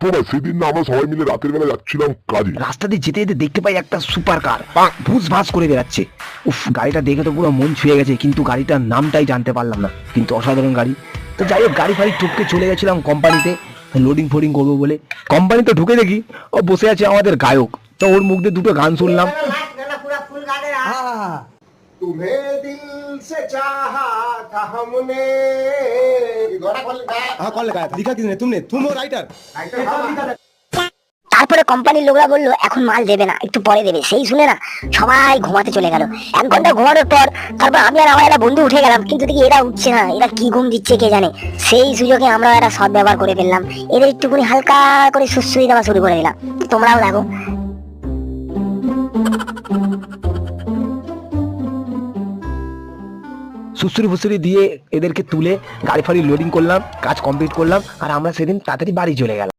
শোনো, সেদিন না আমরা সবাই মিলে রাতের বেলা যাচ্ছিলাম কাজে, রাস্তা দিয়ে যেতে যেতে দেখতে পাই একটা সুপার কার ভুস ভাস করে বেড়াচ্ছে। উফ, গাড়িটা দেখে তো পুরো মন ছুঁয়ে গেছে, কিন্তু গাড়িটার নামটাই জানতে পারলাম না, কিন্তু অসাধারণ গাড়ি। তো যাই হোক, গাড়ি ফাড়ি টুককে চলে গেছিলাম কোম্পানিতে লোডিং ফোডিং করবো বলে। কোম্পানিতে ঢুকে দেখি ও বসে আছে আমাদের গায়ক। তো ওর মুখ দিয়ে দুটো গান শুনলাম। तुम्हें दिल से चाहा था हमने। हाँ कौन लिखा है? लिखा किसने? तुमने? तुम हो राइटर? তারপরে কোম্পানির লোকরা বললো এখন মাল দেবে না, একটু পরে দেবে। সেই শুনে না সবাই ঘুমাতে চলে গেল। 1 ঘন্টা ঘুমানোর পর তারপর আমি আর আমার একটা বন্ধু উঠে গেলাম, কিন্তু দেখি এরা উঠছে না, এরা কি ঘুম দিচ্ছে কে জানে। সেই সুযোগে আমরা এরা সদ ব্যবহার করে ফেললাম, এদের একটুখানি হালকা করে সুশ্রী দেওয়া শুরু করে দিলাম। তোমরাও দেখো। সুসুরি ফুসুরি দিয়ে এদেরকে তুলে গাড়ি ফাড়ি লোডিং করলাম, কাজ কমপ্লিট করলাম, আর আমরা সেদিন তাড়াতাড়ি বাড়ি চলে গেলাম।